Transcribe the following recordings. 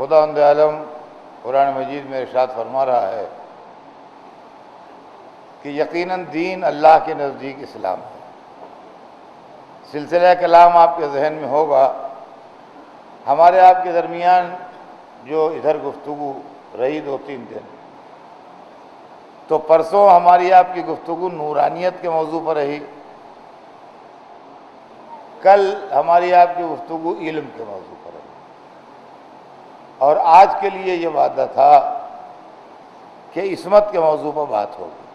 خداوند عالم قرآن مجید میں ارشاد فرما رہا ہے کہ یقیناً دین اللہ کے نزدیک اسلام ہے۔ سلسلہ کلام آپ کے ذہن میں ہوگا، ہمارے آپ کے درمیان جو ادھر گفتگو رہی 2-3 دن، تو پرسوں ہماری آپ کی گفتگو نورانیت کے موضوع پر رہی، کل ہماری آپ کی گفتگو علم کے موضوع پر رہی، اور آج کے لیے یہ وعدہ تھا کہ عصمت کے موضوع پر بات ہوگی،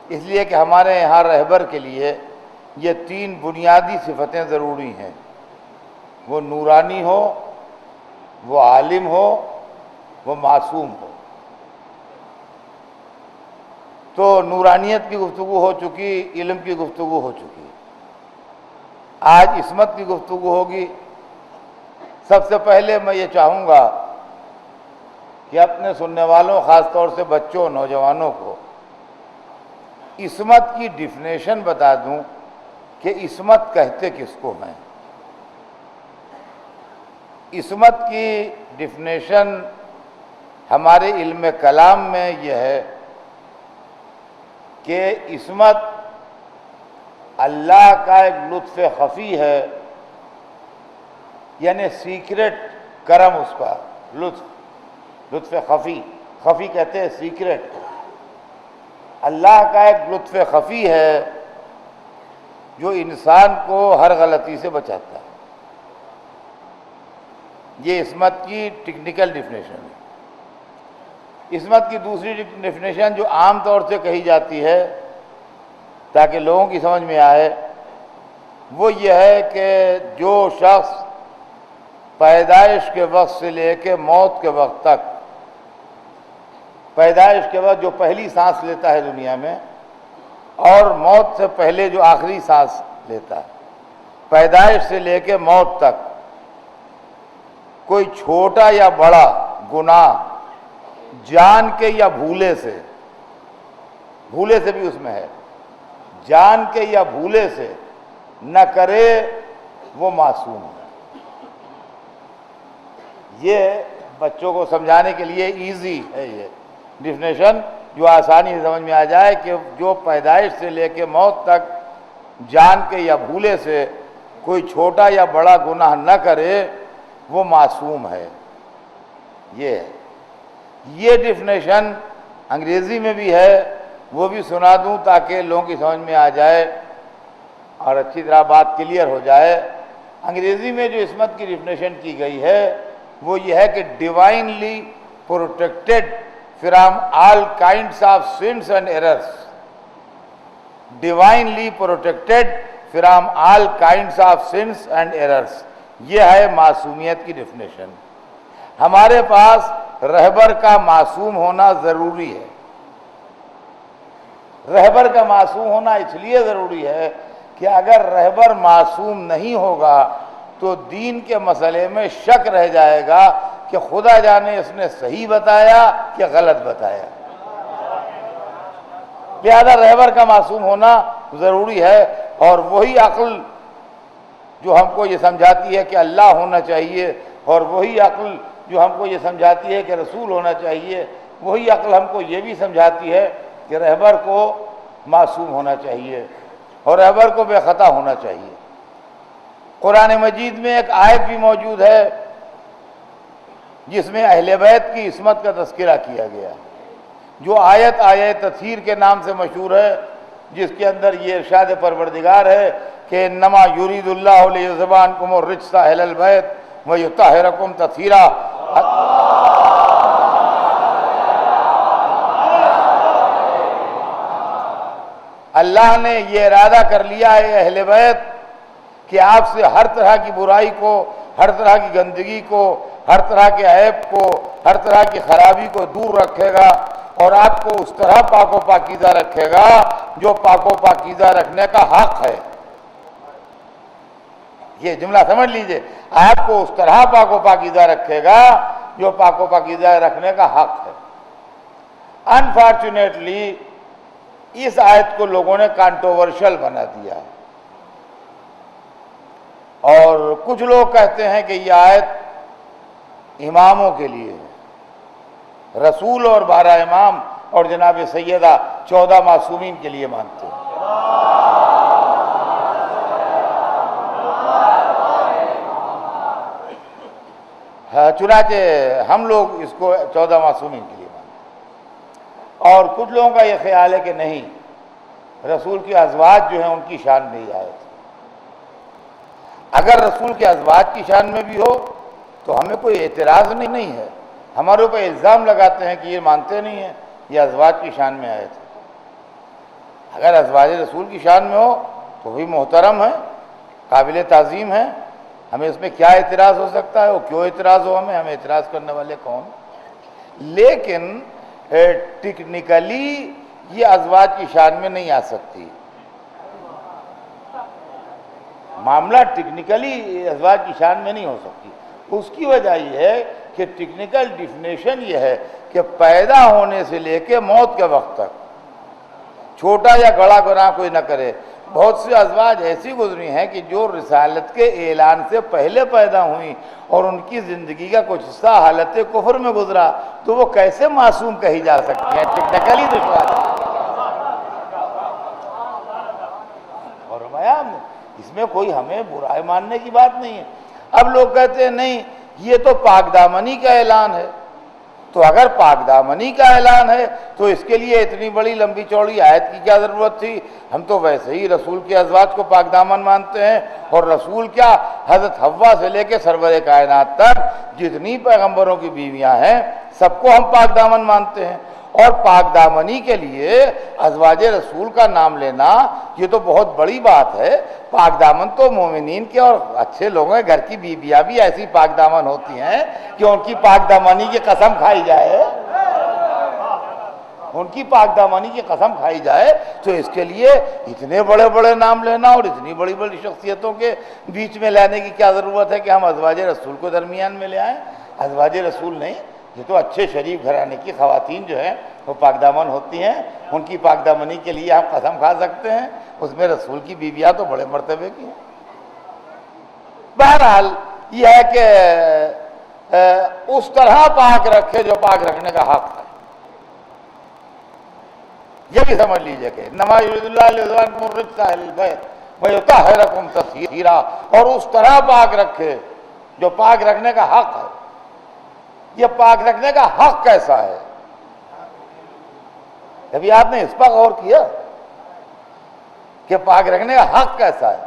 اس لیے کہ ہمارے یہاں رہبر کے لیے یہ 3 بنیادی صفتیں ضروری ہیں، وہ نورانی ہو، وہ عالم ہو، وہ معصوم ہو۔ تو نورانیت کی گفتگو ہو چکی، علم کی گفتگو ہو چکی، آج عصمت کی گفتگو ہوگی۔ سب سے پہلے میں یہ چاہوں گا کہ اپنے سننے والوں، خاص طور سے بچوں، نوجوانوں کو عصمت کی ڈیفینیشن بتا دوں کہ عصمت کہتے کس کو ہیں۔ عصمت کی ڈیفینیشن ہمارے علم کلام میں یہ ہے کہ عصمت اللہ کا ایک لطف خفی ہے، یعنی سیکرٹ کرم، اس کا لطف خفی، خفی کہتے ہیں سیکرٹ، اللہ کا ایک لطف خفی ہے جو انسان کو ہر غلطی سے بچاتا ہے۔ یہ عصمت کی ٹیکنیکل ڈیفینیشن ہے۔ عصمت کی دوسری ڈیفینیشن جو عام طور سے کہی جاتی ہے تاکہ لوگوں کی سمجھ میں آئے، وہ یہ ہے کہ جو شخص پیدائش کے وقت سے لے کے موت کے وقت تک، پیدائش کے وقت جو پہلی سانس لیتا ہے دنیا میں، اور موت سے پہلے جو آخری سانس لیتا ہے، پیدائش سے لے کے موت تک کوئی چھوٹا یا بڑا گناہ جان کے یا بھولے سے بھی اس میں ہے، جان کے یا بھولے سے نہ کرے، وہ معصوم ہے۔ یہ بچوں کو سمجھانے کے لیے ایزی ہے یہ ڈیفینیشن، جو آسانی سے سمجھ میں آ جائے کہ جو پیدائش سے لے کے موت تک جان کے یا بھولے سے کوئی چھوٹا یا بڑا گناہ نہ کرے، وہ معصوم ہے۔ یہ ڈیفینیشن انگریزی میں بھی ہے، وہ بھی سنا دوں تاکہ لوگوں کی سمجھ میں آ جائے اور اچھی طرح بات کلیئر ہو جائے۔ انگریزی میں جو عصمت کی ڈیفینیشن کی گئی ہے وہ یہ ہے کہ divinely protected from all kinds of since and errors, divinely protected from all kinds of since and errors, یہ ہے معصومیت کی ڈیفینیشن۔ ہمارے پاس رہبر کا معصوم ہونا ضروری ہے۔ رہبر کا معصوم ہونا اس لیے ضروری ہے کہ اگر رہبر معصوم نہیں ہوگا تو دین کے مسئلے میں شک رہ جائے گا کہ خدا جانے اس نے صحیح بتایا کہ غلط بتایا۔ لہذا رہبر کا معصوم ہونا ضروری ہے، اور وہی عقل جو ہم کو یہ سمجھاتی ہے کہ اللہ ہونا چاہیے، اور وہی عقل جو ہم کو یہ سمجھاتی ہے کہ رسول ہونا چاہیے، وہی عقل ہم کو یہ بھی سمجھاتی ہے کہ رہبر کو معصوم ہونا چاہیے اور رہبر کو بے خطا ہونا چاہیے۔ قرآن مجید میں ایک آیت بھی موجود ہے جس میں اہل بیت کی عصمت کا تذکرہ کیا گیا، جو آیت تطہیر کے نام سے مشہور ہے، جس کے اندر یہ ارشاد پروردگار ہے کہ انما یرید اللہ لیذھب عنکم الرجس اہل البیت ویطہرکم تطہیرا۔ اللہ نے یہ ارادہ کر لیا ہے اہل بیت کہ آپ سے ہر طرح کی برائی کو، ہر طرح کی گندگی کو، ہر طرح کے عیب کو، ہر طرح کی خرابی کو دور رکھے گا، اور آپ کو اس طرح پاک و پاکیزہ رکھے گا جو پاک و پاکیزہ رکھنے کا حق ہے۔ یہ جملہ سمجھ لیجئے، آپ کو اس طرح پاک و پاکیزہ رکھے گا جو پاک و پاکیزہ رکھنے کا حق ہے۔ انفارچونیٹلی اس آیت کو لوگوں نے کانٹروورشل بنا دیا، اور کچھ لوگ کہتے ہیں کہ یہ آیت اماموں کے لیے ہے، رسول اور 12 امام اور جناب سیدہ 14 معصومین کے لیے مانتے ہیں۔ چنانچہ ہم لوگ اس کو 14 معصومین کے لیے مانتے ہیں، اور کچھ لوگوں کا یہ خیال ہے کہ نہیں، رسول کے ازواج جو ہیں ان کی شان میں ہی آئے تھے۔ اگر رسول کے ازواج کی شان میں بھی ہو تو ہمیں کوئی اعتراض نہیں ہے، ہمارے اوپر الزام لگاتے ہیں کہ یہ مانتے نہیں ہیں، یہ ازواج کی شان میں آئے تھے۔ اگر ازواج رسول کی شان میں ہو تو بھی محترم ہے، قابل تعظیم ہے، ہمیں اس میں کیا اعتراض ہو سکتا ہے؟ وہ کیوں اعتراض ہو ہمیں اعتراض کرنے والے کون؟ لیکن ٹیکنیکلی یہ ازواج کی شان میں نہیں آ سکتی، معاملہ ٹیکنیکلی ازواج کی شان میں نہیں ہو سکتی۔ اس کی وجہ یہ ہے کہ ٹیکنیکل ڈیفینیشن یہ ہے کہ پیدا ہونے سے لے کے موت کے وقت تک چھوٹا یا بڑا گناہ کوئی نہ کرے۔ بہت سی ازواج ایسی گزری ہیں کہ جو رسالت کے اعلان سے پہلے پیدا ہوئیں اور ان کی زندگی کا کچھ حصہ حالت کفر میں گزرا، تو وہ کیسے معصوم کہی جا سکتی ہیں؟ ٹیکنیکلی دشوار ہے۔ اور فرمایا اس میں کوئی ہمیں برائے ماننے کی بات نہیں ہے۔ اب لوگ کہتے ہیں نہیں یہ تو پاک دامنی کا اعلان ہے، تو اگر پاک دامنی کا اعلان ہے تو اس کے لیے اتنی بڑی لمبی چوڑی آیت کی کیا ضرورت تھی؟ ہم تو ویسے ہی رسول کے ازواج کو پاک دامن مانتے ہیں، اور رسول کیا حضرت حوا سے لے کے سرور کائنات تک جتنی پیغمبروں کی بیویاں ہیں سب کو ہم پاک دامن مانتے ہیں۔ اور پاک دامنی کے لیے ازواج رسول کا نام لینا یہ تو بہت بڑی بات ہے۔ پاک دامن تو مومنین کے اور اچھے لوگوں کے گھر کی بیویاں بھی ایسی پاک دامن ہوتی ہیں کہ ان کی پاک دامنی کی قسم کھائی جائے، ان کی پاک دامنی کی قسم کھائی جائے، تو اس کے لیے اتنے بڑے بڑے نام لینا اور اتنی بڑی بڑی شخصیتوں کے بیچ میں لانے کی کیا ضرورت ہے کہ ہم ازواج رسول کو درمیان میں لے آئیں؟ ازواج رسول نہیں، یہ تو اچھے شریف گھرانے کی خواتین جو ہیں وہ پاک دامن ہوتی ہیں، ان کی پاک دامنی کے لیے ہم قسم کھا سکتے ہیں، اس میں رسول کی بیویاں تو بڑے مرتبے کی ہیں۔ بہرحال یہ ہے کہ اس طرح پاک رکھے جو پاک رکھنے کا حق ہے، یہ بھی سمجھ لیجئے کہ انما یرید اللہ لیذہبکم الرجس اہل البیت ویطہرکم تطہیرا، اور اس طرح پاک رکھے جو پاک رکھنے کا حق ہے۔ یہ پاک رکھنے کا حق کیسا ہے؟ کبھی آپ نے اس پر غور کیا کہ پاک رکھنے کا حق کیسا ہے؟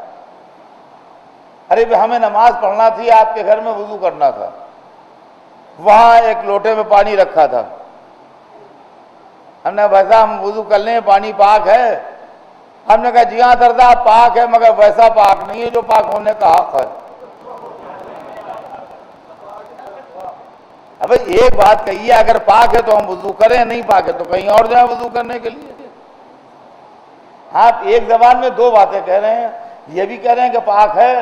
ارے بھی ہمیں نماز پڑھنا تھی، آپ کے گھر میں وضو کرنا تھا، وہاں ایک لوٹے میں پانی رکھا تھا، ہم نے ویسا ہم وضو کر لیں پانی پاک ہے؟ ہم نے کہا جی ہاں سردار پاک ہے، مگر ویسا پاک نہیں ہے جو پاک ہونے کا حق ہے۔ اب ایک بات کہیے، اگر پاک ہے تو ہم وضو کریں، نہیں پاک ہے تو کہیں اور جائیں وضو کرنے کے لیے۔ آپ ایک زبان میں دو باتیں کہہ رہے ہیں، یہ بھی کہہ رہے ہیں کہ پاک ہے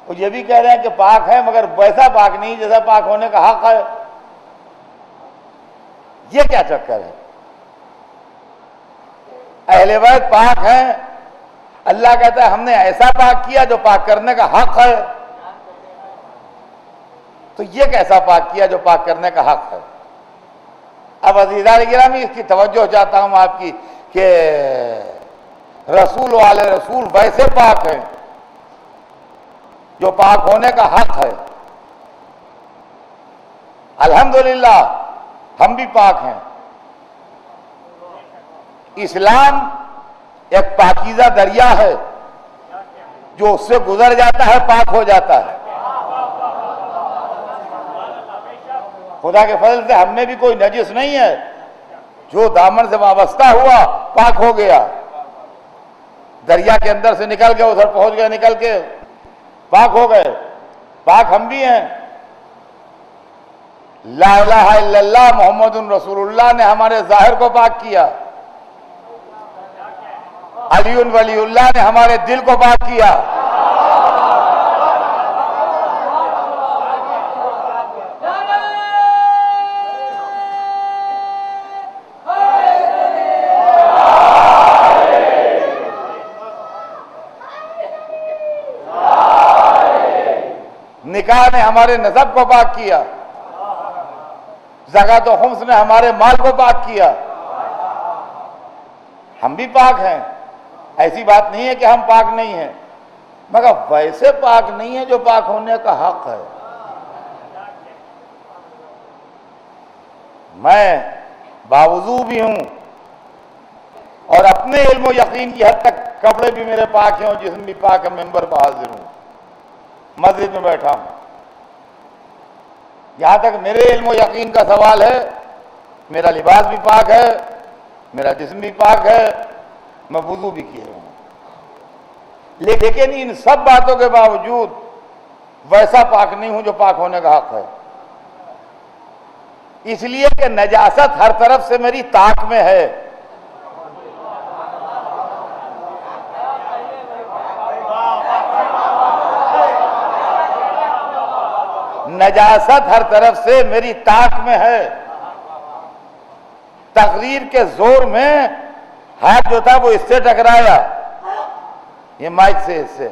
اور یہ بھی کہہ رہے ہیں کہ پاک ہے مگر ویسا پاک نہیں جیسا پاک ہونے کا حق ہے۔ یہ کیا چکر ہے؟ اہل بیت پاک ہیں، اللہ کہتا ہے ہم نے ایسا پاک کیا جو پاک کرنے کا حق ہے، تو یہ کیسا پاک کیا جو پاک کرنے کا حق ہے؟ اب عزیزان گرامی اس کی توجہ چاہتا ہوں آپ کی کہ رسول والے رسول ویسے پاک ہیں جو پاک ہونے کا حق ہے۔ الحمدللہ ہم بھی پاک ہیں۔ اسلام ایک پاکیزہ دریا ہے، جو اس سے گزر جاتا ہے پاک ہو جاتا ہے۔ خدا کے فضل سے ہم میں بھی کوئی نجس نہیں ہے، جو دامن سے وابستہ ہوا پاک ہو گیا، دریا کے اندر سے نکل کے ادھر پہنچ گئے، نکل کے پاک ہو گئے، پاک ہم بھی ہیں۔ لا الہ الا اللہ محمد رسول اللہ نے ہمارے ظاہر کو پاک کیا، علی ولی اللہ نے ہمارے دل کو پاک کیا۔ نکاح نے ہمارے نسب کو پاک کیا، زکات و خمس نے ہمارے مال کو پاک کیا۔ ہم بھی پاک ہیں، ایسی بات نہیں ہے کہ ہم پاک نہیں ہیں، مگر ویسے پاک نہیں ہے جو پاک ہونے کا حق ہے۔ میں باوضو بھی ہوں اور اپنے علم و یقین کی حد تک کپڑے بھی میرے پاک ہیں اور جسم بھی پاک ہے، ممبر پر حاضر ہوں، مسجد میں بیٹھا ہوں۔ یہاں تک میرے علم و یقین کا سوال ہے، میرا لباس بھی پاک ہے، میرا جسم بھی پاک ہے، میں وضو بھی کیے ہوں، لیکن ان سب باتوں کے باوجود ویسا پاک نہیں ہوں جو پاک ہونے کا حق ہے، اس لیے کہ نجاست ہر طرف سے میری طاق میں ہے۔ نجاست ہر طرف سے میری طاق میں ہے۔ تقریر کے زور میں ہاتھ جو تھا وہ اس سے ٹکرایا، یہ مائک سے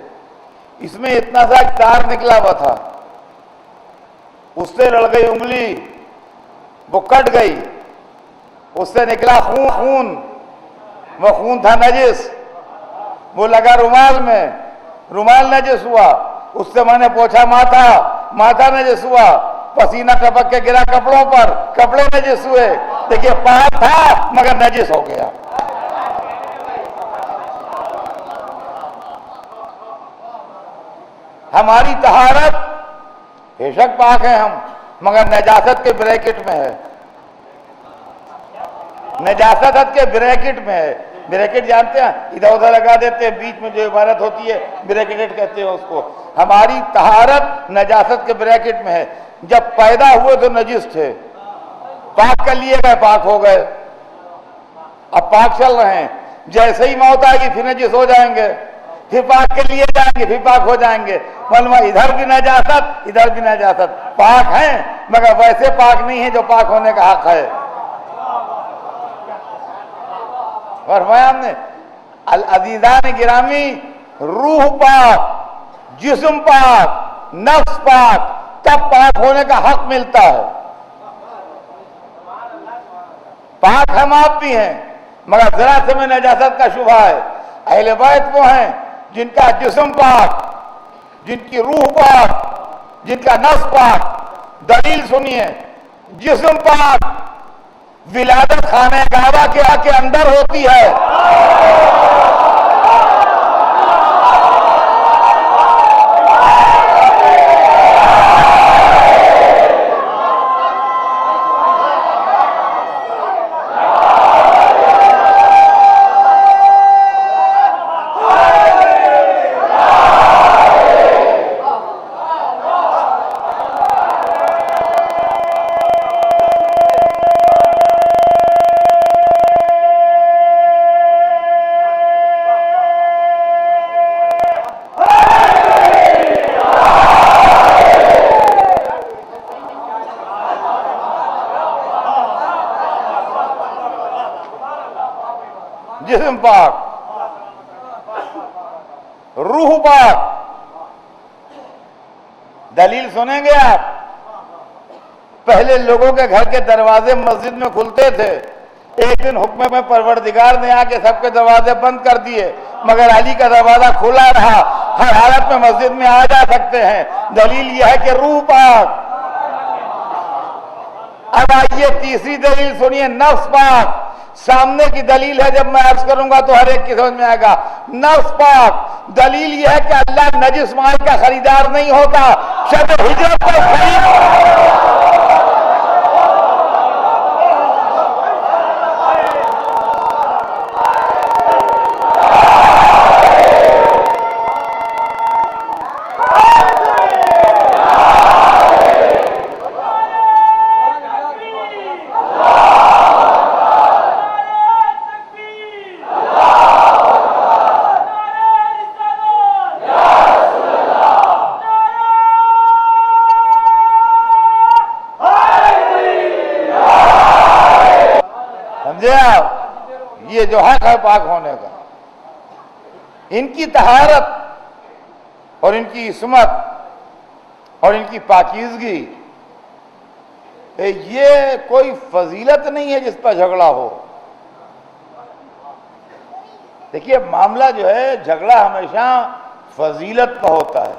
اس میں اتنا سا تار نکلا ہوا تھا، اس سے لڑ گئی انگلی، وہ کٹ گئی، اس سے نکلا خون، وہ خون تھا نجس، وہ لگا رومال میں، رومال نجس ہوا، اس سے میں نے پوچھا ماتھا نجس ہوا، پسینہ ٹپک کے گرا کپڑوں پر، کپڑے نجس ہوئے، دیکھیے پاک تھا مگر نجس ہو گیا۔ ہماری طہارت بے شک پاک ہے ہم، مگر نجاست کے بریکٹ میں ہے، نجاست کے بریکٹ میں ہے۔ بریکٹ جانتے ہیں، ادھر ادھر لگا دیتے ہیں، بیچ میں جو عبارت ہوتی ہے بریکٹ کہتے ہیں اس کو۔ ہماری طہارت نجاست کے بریکٹ میں ہے۔ جب پیدا ہوئے تو نجس تھے، پاک کر لیے گئے، پاک ہو گئے، اب پاک چل رہے ہیں، جیسے ہی موت آئے گی پھر نجس ہو جائیں گے، پھر پاک کے لیے جائیں گے، پھر پاک ہو جائیں گے۔ معلوم ادھر بھی نجاست ادھر بھی نجاست، پاک ہیں مگر ویسے پاک نہیں ہیں جو پاک ہونے کا حق ہے۔ فرمایا ہم نے العزیزان گرامی، روح پاک، جسم پاک، نفس پاک، تب پاک ہونے کا حق ملتا ہے۔ پاک ہم آپ بھی ہیں مگر ذرا سے میں نجاست کا شبہ ہے۔ اہل بیت وہ ہیں جن کا جسم پاک، جن کی روح پاک، جن کا نفس پاک۔ دلیل سنیے، جسم پاک ولادت خانہ کعبہ کے اندر ہوتی ہے، جسم پاک، روح پاک۔ دلیل سنیں گے آپ، پہلے لوگوں کے گھر کے دروازے مسجد میں کھلتے تھے، ایک دن حکم میں پروردگار نے آ کے سب کے دروازے بند کر دیے، مگر علی کا دروازہ کھلا رہا، ہر حالت میں مسجد میں آ جا سکتے ہیں۔ دلیل یہ ہے کہ روح پاک۔ اب آئیے تیسری دلیل سنیے، نفس پاک۔ سامنے کی دلیل ہے، جب میں عرض کروں گا تو ہر ایک کی سمجھ میں آئے گا۔ نفس پاک، دلیل یہ ہے کہ اللہ نجس مال کا خریدار نہیں ہوتا، شب ہجرت پر خرید یہ جو حق ہے پاک ہونے کا، ان کی طہارت اور ان کی عصمت اور ان کی پاکیزگی، یہ کوئی فضیلت نہیں ہے جس پر جھگڑا ہو۔ دیکھیے معاملہ جو ہے جھگڑا ہمیشہ فضیلت کا ہوتا ہے۔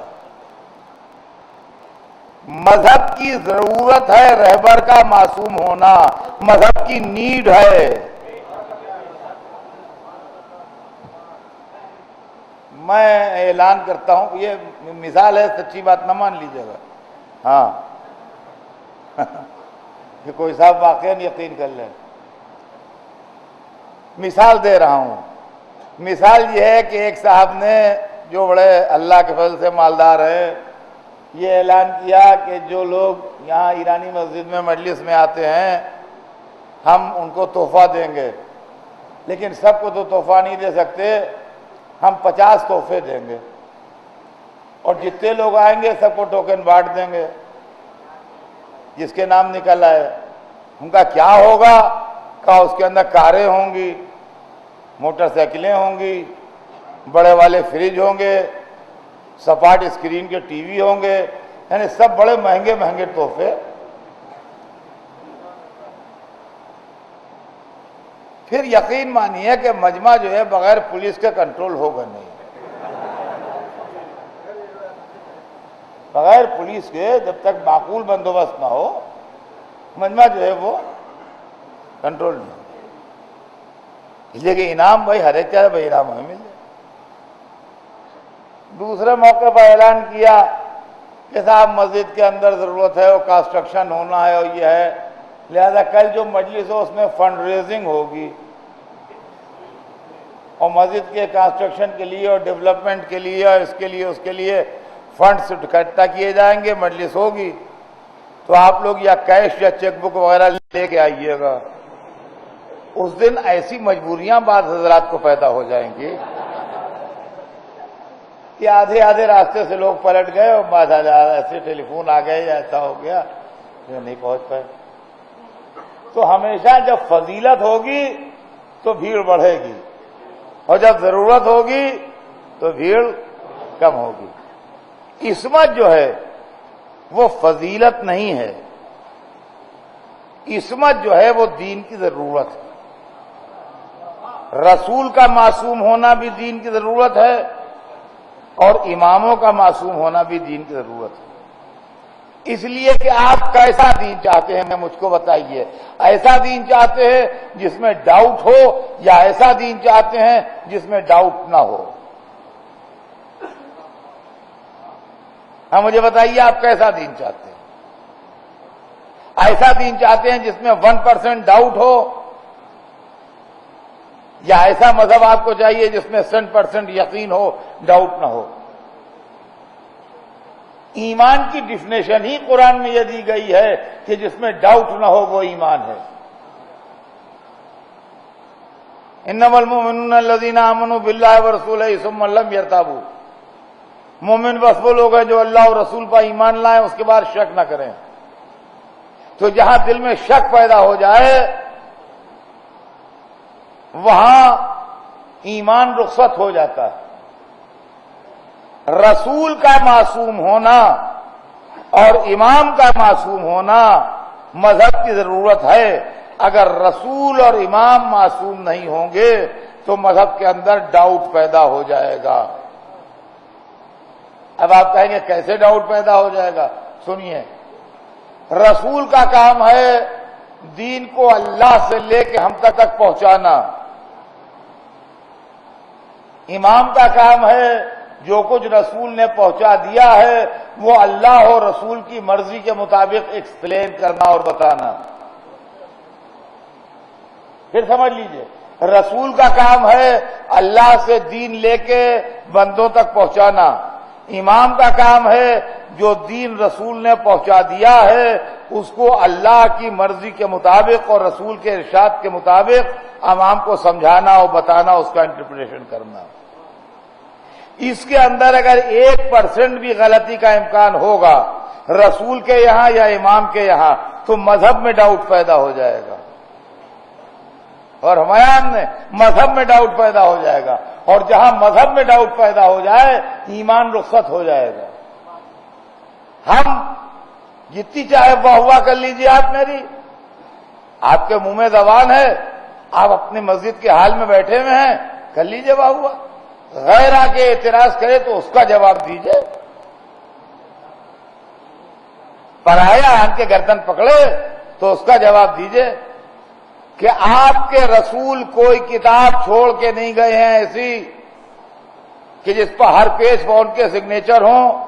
مذہب کی ضرورت ہے رہبر کا معصوم ہونا، مذہب کی نیڈ ہے۔ میں اعلان کرتا ہوں، یہ مثال ہے، سچی بات نہ مان لیجیے گا، ہاں کہ کوئی صاحب واقعاً یقین کر لیں۔ مثال دے رہا ہوں، مثال یہ ہے کہ ایک صاحب نے، جو بڑے اللہ کے فضل سے مالدار ہے، یہ اعلان کیا کہ جو لوگ یہاں ایرانی مسجد میں مجلس میں آتے ہیں ہم ان کو تحفہ دیں گے، لیکن سب کو تو تحفہ نہیں دے سکتے، ہم 50 تحفے دیں گے اور جتنے لوگ آئیں گے سب کو ٹوکن بانٹ دیں گے جس کے نام نکل آئے۔ ان کا کیا ہوگا؟ کہا اس کے اندر کاریں ہوں گی، موٹر سائیکلیں ہوں گی، بڑے والے فریج ہوں گے، سپاٹ اسکرین کے ٹی وی ہوں گے، یعنی سب بڑے مہنگے مہنگے تحفے۔ پھر یقین مانیے کہ مجمع جو ہے بغیر پولیس کے کنٹرول ہوگا نہیں، بغیر پولیس کے جب تک معقول بندوبست نہ ہو مجمع جو ہے وہ کنٹرول نہیں ہوگا۔ اس لیے کہ انعام بھائی ہر ایک چاہے بھائی انعام ہمیں مل جائے۔ دوسرے موقع پر اعلان کیا کہ صاحب مسجد کے اندر ضرورت ہے، وہ کنسٹرکشن ہونا ہے اور یہ ہے، لہذا کل جو مجلس ہو اس میں فنڈ ریزنگ ہوگی اور مسجد کے کنسٹرکشن کے لیے اور ڈیولپمنٹ کے لیے اور اس کے لیے فنڈز اکٹھا کیے جائیں گے، مجلس ہوگی تو آپ لوگ یا کیش یا چیک بک وغیرہ لے کے آئیے گا۔ اس دن ایسی مجبوریاں بعض حضرات کو پیدا ہو جائیں گی کہ آدھے راستے سے لوگ پلٹ گئے اور بعض ایسے ٹیلی فون آ گئے یا ایسا ہو گیا کہ نہیں پہنچ پائے۔ تو ہمیشہ جب فضیلت ہوگی تو بھیڑ بڑھے گی اور جب ضرورت ہوگی تو بھیڑ کم ہوگی۔ عصمت جو ہے وہ فضیلت نہیں ہے، عصمت جو ہے وہ دین کی ضرورت ہے۔ رسول کا معصوم ہونا بھی دین کی ضرورت ہے اور اماموں کا معصوم ہونا بھی دین کی ضرورت ہے۔ اس لیے کہ آپ کیسا دین چاہتے ہیں مجھ کو بتائیے، ایسا دین چاہتے ہیں جس میں ڈاؤٹ ہو یا ایسا دین چاہتے ہیں جس میں ڈاؤٹ نہ ہو؟ ہاں مجھے بتائیے آپ کیسا دین چاہتے ہیں؟ ایسا دین چاہتے ہیں جس میں 1% ڈاؤٹ ہو یا ایسا مذہب آپ کو چاہیے جس میں 100% یقین ہو، ڈاؤٹ نہ ہو؟ ایمان کی ڈیفینیشن ہی قرآن میں یہ دی گئی ہے کہ جس میں ڈاؤٹ نہ ہو وہ ایمان ہے۔ انما المؤمنون الذین آمنوا باللہ ورسولہ ثم لم یرتابوا، مومن بس وہ لوگ ہیں جو اللہ اور رسول پر ایمان لائیں اس کے بعد شک نہ کریں۔ تو جہاں دل میں شک پیدا ہو جائے وہاں ایمان رخصت ہو جاتا ہے۔ رسول کا معصوم ہونا اور امام کا معصوم ہونا مذہب کی ضرورت ہے۔ اگر رسول اور امام معصوم نہیں ہوں گے تو مذہب کے اندر ڈاؤٹ پیدا ہو جائے گا۔ اب آپ کہیں گے کیسے ڈاؤٹ پیدا ہو جائے گا؟ سنیے، رسول کا کام ہے دین کو اللہ سے لے کے ہم تک پہنچانا، امام کا کام ہے جو کچھ رسول نے پہنچا دیا ہے وہ اللہ اور رسول کی مرضی کے مطابق ایکسپلین کرنا اور بتانا۔ پھر سمجھ لیجئے، رسول کا کام ہے اللہ سے دین لے کے بندوں تک پہنچانا، امام کا کام ہے جو دین رسول نے پہنچا دیا ہے اس کو اللہ کی مرضی کے مطابق اور رسول کے ارشاد کے مطابق عوام کو سمجھانا اور بتانا، اس کا انٹرپریٹیشن کرنا۔ اس کے اندر اگر 1% بھی غلطی کا امکان ہوگا رسول کے یہاں یا امام کے یہاں تو مذہب میں ڈاؤٹ پیدا ہو جائے گا، اور ہمایان نے مذہب میں ڈاؤٹ پیدا ہو جائے گا، اور جہاں مذہب میں ڈاؤٹ پیدا ہو جائے ایمان رخصت ہو جائے گا۔ ہم جتنی چاہے واہ واہ کر لیجیے آپ میری، آپ کے منہ میں زبان ہے، آپ اپنی مسجد کے حال میں بیٹھے ہوئے ہیں، کر لیجیے واہ واہ، غیر آ کے اعتراض کرے تو اس کا جواب دیجیے، پرایا آن کے گردن پکڑے تو اس کا جواب دیجیے کہ آپ کے رسول کوئی کتاب چھوڑ کے نہیں گئے ہیں ایسی کہ جس پر ہر پیج پر ان کے سگنیچر ہوں،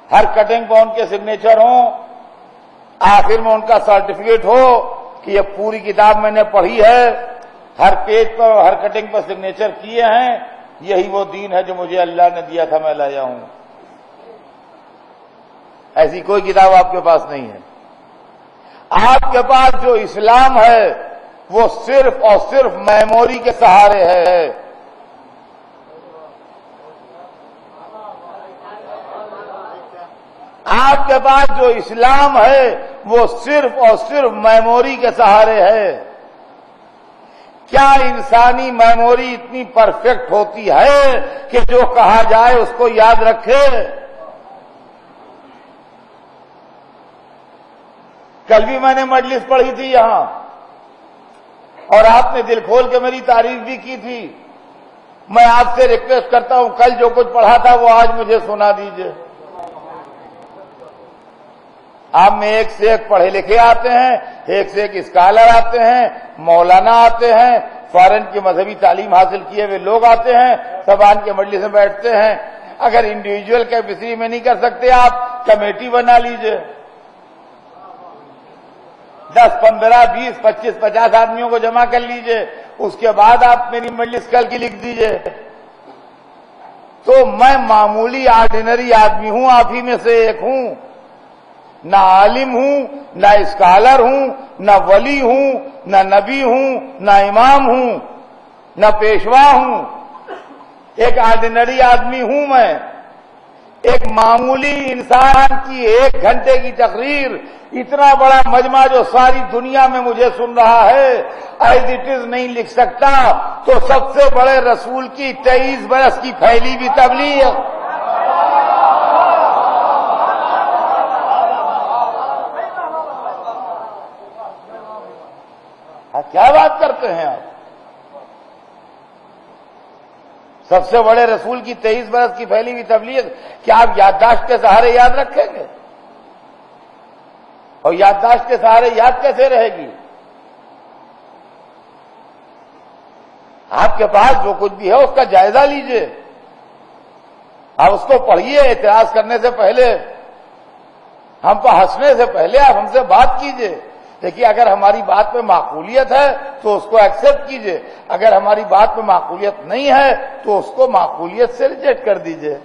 ہر کٹنگ پر ان کے سگنیچر ہوں، آخر میں ان کا سرٹیفکیٹ ہو کہ یہ پوری کتاب میں نے پڑھی ہے، ہر پیج پر ہر کٹنگ پر سگنیچر کیے ہیں، یہی وہ دین ہے جو مجھے اللہ نے دیا تھا میں لایا ہوں۔ ایسی کوئی کتاب آپ کے پاس نہیں ہے۔ آپ کے پاس جو اسلام ہے وہ صرف اور صرف میموری کے سہارے ہے۔ آپ کے پاس جو اسلام ہے وہ صرف اور صرف میموری کے سہارے ہے۔ کیا انسانی میموری اتنی پرفیکٹ ہوتی ہے کہ جو کہا جائے اس کو یاد رکھے؟ کل بھی میں نے مجلس پڑھی تھی یہاں اور آپ نے دل کھول کے میری تعریف بھی کی تھی۔ میں آپ سے ریکویسٹ کرتا ہوں کل جو کچھ پڑھا تھا وہ آج مجھے سنا دیجئے۔ آپ میں ایک سے ایک پڑھے لکھے آتے ہیں، ایک سے ایک اسکالر آتے ہیں، مولانا آتے ہیں، فارن کی مذہبی تعلیم حاصل کیے ہوئے لوگ آتے ہیں، سب آن کے مجلس میں بیٹھتے ہیں۔ اگر انڈیویجول کیپیسٹی میں نہیں کر سکتے آپ کمیٹی بنا لیجئے، 10 15 20 25 50 آدمیوں کو جمع کر لیجئے، اس کے بعد آپ میری مجلس کل کی لکھ دیجئے۔ تو میں معمولی آرڈینری آدمی ہوں، آپ ہی میں سے ایک ہوں، نہ عالم ہوں، نہ اسکالر ہوں، نہ ولی ہوں، نہ نبی ہوں، نہ امام ہوں، نہ پیشوا ہوں، ایک آرڈینری آدمی ہوں میں۔ ایک معمولی انسان کی 1 گھنٹے کی تقریر اتنا بڑا مجمع جو ساری دنیا میں مجھے سن رہا ہے ایز اٹ از نہیں لکھ سکتا، تو سب سے بڑے رسول کی 23 برس کی پھیلی ہوئی تبلیغ۔ کیا بات کرتے ہیں آپ؟ سب سے بڑے رسول کی 23 برس کی پھیلی ہوئی تبلیغ کیا آپ یادداشت کے سہارے یاد رکھیں گے؟ اور یادداشت کے سہارے یاد کیسے رہے گی؟ آپ کے پاس جو کچھ بھی ہے اس کا جائزہ لیجئے، آپ اس کو پڑھیے، اعتراض کرنے سے پہلے، ہم پر ہنسنے سے پہلے آپ ہم سے بات کیجئے۔ دیکھیے اگر ہماری بات میں معقولیت ہے تو اس کو ایکسپٹ کیجئے، اگر ہماری بات میں معقولیت نہیں ہے تو اس کو معقولیت سے ریجیکٹ کر دیجئے۔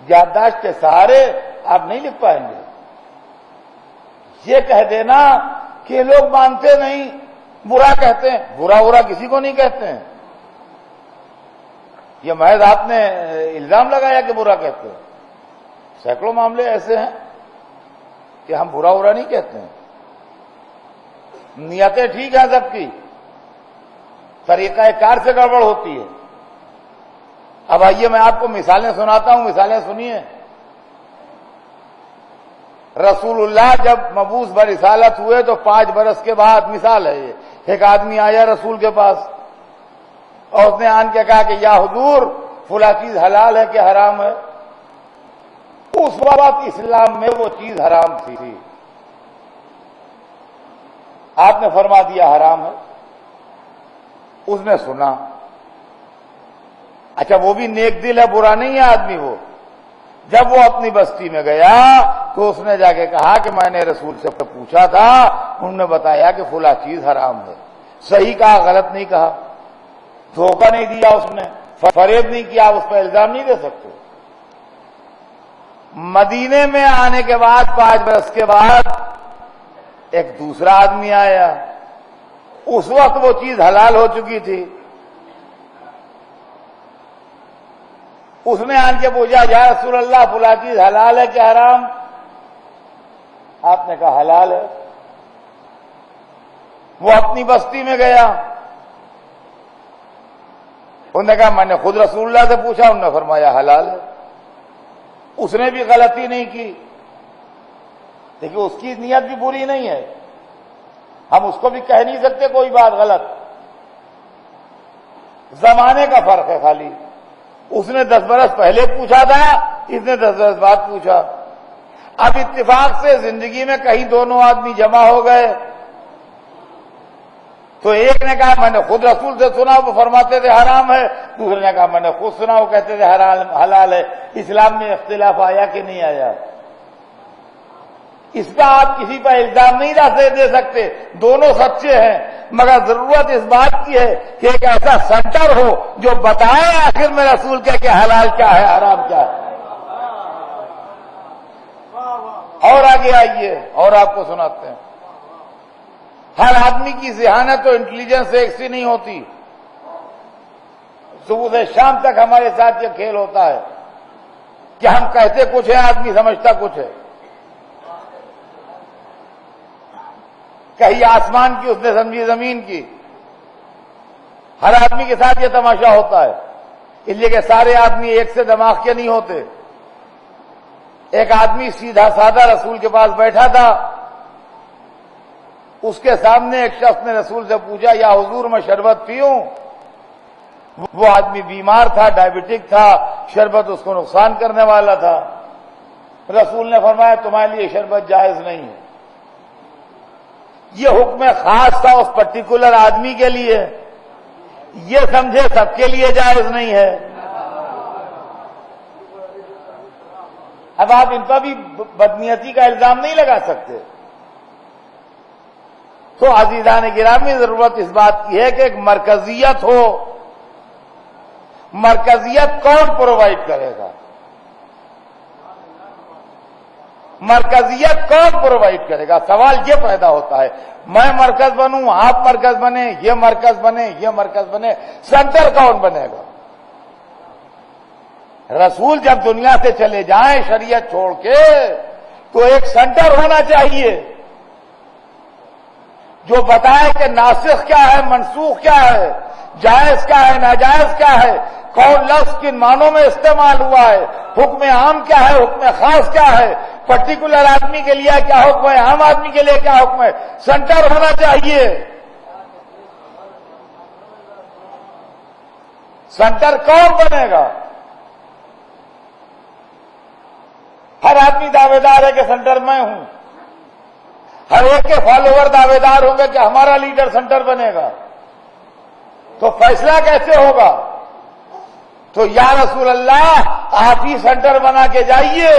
یادداشت کے سہارے آپ نہیں لکھ پائیں گے۔ یہ کہہ دینا کہ لوگ مانتے نہیں، برا کہتے ہیں، برا کسی کو نہیں کہتے ہیں، یہ محض آپ نے الزام لگایا کہ برا کہتے ہیں۔ سینکڑوں معاملے ایسے ہیں کہ ہم برا نہیں کہتے ہیں، نیتیں ٹھیک ہیں سب کی، طریقہ کار سے گڑبڑ ہوتی ہے۔ اب آئیے میں آپ کو مثالیں سناتا ہوں، مثالیں سنیے۔ رسول اللہ جب مبعوث برسالت ہوئے تو 5 برس کے بعد، مثال ہے یہ، ایک آدمی آیا رسول کے پاس اور اس نے آن کے کہا کہ یا حضور فلاں چیز حلال ہے کہ حرام ہے؟ اس وقت اسلام میں وہ چیز حرام تھی، آپ نے فرما دیا حرام ہے۔ اس نے سنا، اچھا وہ بھی نیک دل ہے، برا نہیں ہے آدمی وہ۔ جب وہ اپنی بستی میں گیا تو اس نے جا کے کہا کہ میں نے رسول سے پوچھا تھا، انہوں نے بتایا کہ فلاں چیز حرام ہے۔ صحیح کہا، غلط نہیں کہا، دھوکہ نہیں دیا اس نے، فریب نہیں کیا، اس پہ الزام نہیں دے سکتے۔ مدینے میں آنے کے بعد 5 برس کے بعد ایک دوسرا آدمی آیا، اس وقت وہ چیز حلال ہو چکی تھی۔ اس نے آن کے پوچھا یا رسول اللہ فلاں چیز حلال ہے کہ حرام؟ آپ نے کہا حلال ہے۔ وہ اپنی بستی میں گیا، انہوں نے کہا میں نے خود رسول اللہ سے پوچھا، انہوں نے فرمایا حلال ہے۔ اس نے بھی غلطی نہیں کی، لیکن اس کی نیت بھی بری نہیں ہے، ہم اس کو بھی کہہ نہیں سکتے کوئی بات غلط، زمانے کا فرق ہے خالی۔ اس نے 10 برس پہلے پوچھا تھا، اس نے 10 برس بعد پوچھا۔ اب اتفاق سے زندگی میں کہیں دونوں آدمی جمع ہو گئے تو ایک نے کہا میں نے خود رسول سے سنا وہ فرماتے تھے حرام ہے، دوسرے نے کہا میں نے خود سنا وہ کہتے تھے حلال ہے۔ اسلام میں اختلاف آیا کہ نہیں آیا؟ اس کا آپ کسی پر الزام نہیں دے سکتے، دونوں سچے ہیں، مگر ضرورت اس بات کی ہے کہ ایک ایسا سینٹر ہو جو بتائے آخر میں رسول کہ حلال کیا ہے حرام کیا ہے۔ اور آگے آئیے اور آپ کو سناتے ہیں، ہر آدمی کی ذہانت تو انٹیلیجنس ایک سی نہیں ہوتی۔ صبح سے شام تک ہمارے ساتھ یہ کھیل ہوتا ہے کہ ہم کہتے کچھ ہے، آدمی سمجھتا کچھ ہے۔ کہیں آسمان کی اس نے سمجھی زمین کی۔ ہر آدمی کے ساتھ یہ تماشا ہوتا ہے، اس لیے کہ سارے آدمی ایک سے دماغ کے نہیں ہوتے۔ ایک آدمی سیدھا سادہ رسول کے پاس بیٹھا تھا، اس کے سامنے ایک شخص نے رسول سے پوچھا یا حضور میں شربت پیوں؟ وہ آدمی بیمار تھا، ڈائبٹک تھا، شربت اس کو نقصان کرنے والا تھا۔ رسول نے فرمایا تمہارے لیے شربت جائز نہیں ہے۔ یہ حکم خاص تھا اس پرٹیکولر آدمی کے لیے، یہ سمجھے سب کے لیے جائز نہیں ہے۔ اب آپ ان پر بھی بدنیتی کا الزام نہیں لگا سکتے۔ تو عزیزان گرامی ضرورت اس بات کی ہے کہ ایک مرکزیت ہو۔ مرکزیت کون پرووائڈ کرے گا؟ مرکزیت کون پرووائڈ کرے گا؟ سوال یہ پیدا ہوتا ہے، میں مرکز بنوں، آپ مرکز بنے، یہ مرکز بنے، یہ مرکز بنے، سینٹر کون بنے گا؟ رسول جب دنیا سے چلے جائیں شریعت چھوڑ کے تو ایک سینٹر ہونا چاہیے جو بتائے کہ ناسخ کیا ہے، منسوخ کیا ہے، جائز کیا ہے، ناجائز کیا ہے، کون لفظ کن معنوں میں استعمال ہوا ہے، حکم عام کیا ہے، حکم خاص کیا ہے، پرٹیکولر آدمی کے لیے کیا حکم ہے، عام آدمی کے لیے کیا حکم ہے۔ سینٹر ہونا چاہیے۔ سینٹر کون بنے گا؟ ہر آدمی دعوے دار ہے کہ سینٹر میں ہوں، ہر ایک کے فالوور دعوے دار ہوں گے کہ ہمارا لیڈر سینٹر بنے گا، تو فیصلہ کیسے ہوگا؟ تو یا رسول اللہ آپ ہی سینٹر بنا کے جائیے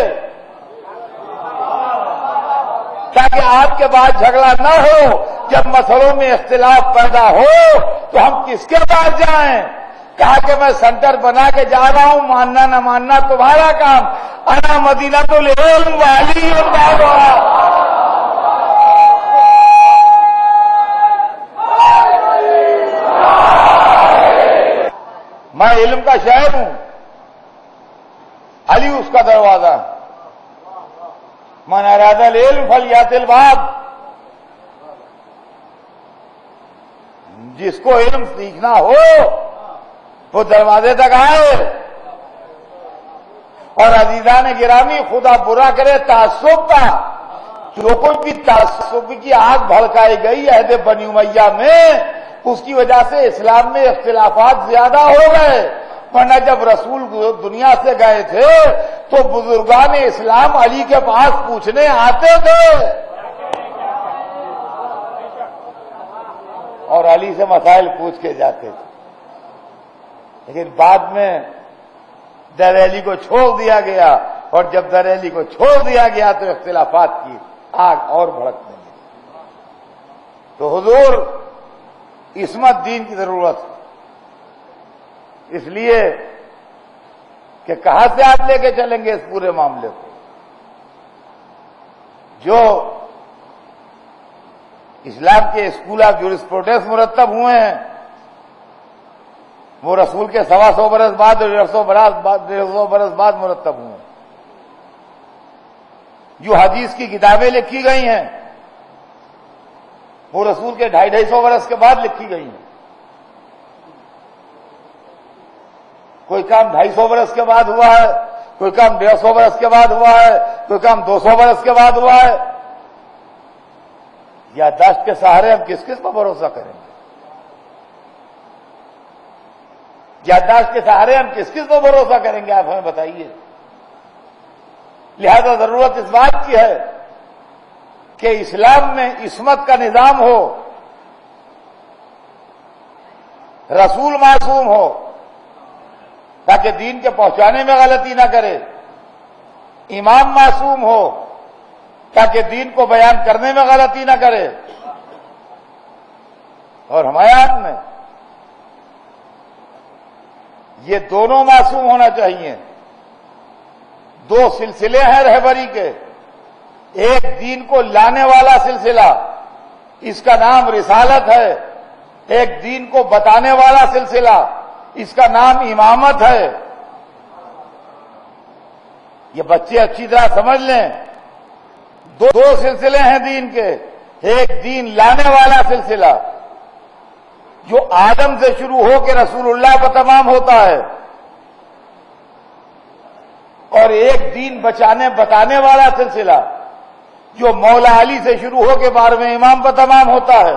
تاکہ آپ کے بعد جھگڑا نہ ہو، جب مسئلوں میں اختلاف پیدا ہو تو ہم کس کے پاس جائیں؟ کہا کہ میں سینٹر بنا کے جا رہا ہوں، ماننا نہ ماننا تمہارا کام، انا مدینہ العلم وعلی بابا۔ میں علم کا شہر ہوں، علی اس کا دروازہ۔ من اراد العلم فلیات الباب، جس کو علم سیکھنا ہو وہ دروازے تک آئے۔ اور عزیزان گرامی خدا برا کرے تعصب کا، جو کچھ بھی تعصب کی آگ بھڑکائی گئی عہد بنی امیہ میں، اس کی وجہ سے اسلام میں اختلافات زیادہ ہو گئے، ورنہ جب رسول دنیا سے گئے تھے تو بزرگان اسلام علی کے پاس پوچھنے آتے تھے اور علی سے مسائل پوچھ کے جاتے تھے۔ لیکن بعد میں دریلی کو چھوڑ دیا گیا، اور جب دریلی کو چھوڑ دیا گیا تو اختلافات کی آگ اور بھڑکنے لگی۔ تو حضور عصمت دین کی ضرورت ہے، اس لیے کہ کہاں سے آپ لے کے چلیں گے اس پورے معاملے کو؟ جو اسلام کے اسکول آف جورسپروڈنس مرتب ہوئے ہیں وہ رسول کے 125 برس بعد اور 150 برس بعد مرتب ہوئے ہیں۔ جو حدیث کی کتابیں لکھی گئی ہیں وہ رسول کے 250 برس کے بعد لکھی گئی ہیں۔ کوئی کام 250 برس کے بعد ہوا ہے، کوئی کام 150 برس کے بعد ہوا ہے، کوئی کام 200 برس کے بعد ہوا ہے۔ یادداشت کے سہارے ہم کس کس پر بھروسہ کریں گے؟ یادداشت کے سہارے ہم کس کس پر بھروسہ کریں گے؟ آپ ہمیں بتائیے۔ لہذا ضرورت اس بات کی ہے کہ اسلام میں عصمت کا نظام ہو، رسول معصوم ہو تاکہ دین کے پہنچانے میں غلطی نہ کرے، امام معصوم ہو تاکہ دین کو بیان کرنے میں غلطی نہ کرے۔ اور ہمایان میں یہ دونوں معصوم ہونا چاہیے۔ دو سلسلے ہیں رہبری کے، ایک دین کو لانے والا سلسلہ، اس کا نام رسالت ہے، ایک دین کو بتانے والا سلسلہ، اس کا نام امامت ہے۔ یہ بچے اچھی طرح سمجھ لیں، دو سلسلے ہیں دین کے، ایک دین لانے والا سلسلہ جو آدم سے شروع ہو کے رسول اللہ پر تمام ہوتا ہے، اور ایک دین بتانے والا سلسلہ جو مولا علی سے شروع ہو کے 12ویں امام پر تمام ہوتا ہے۔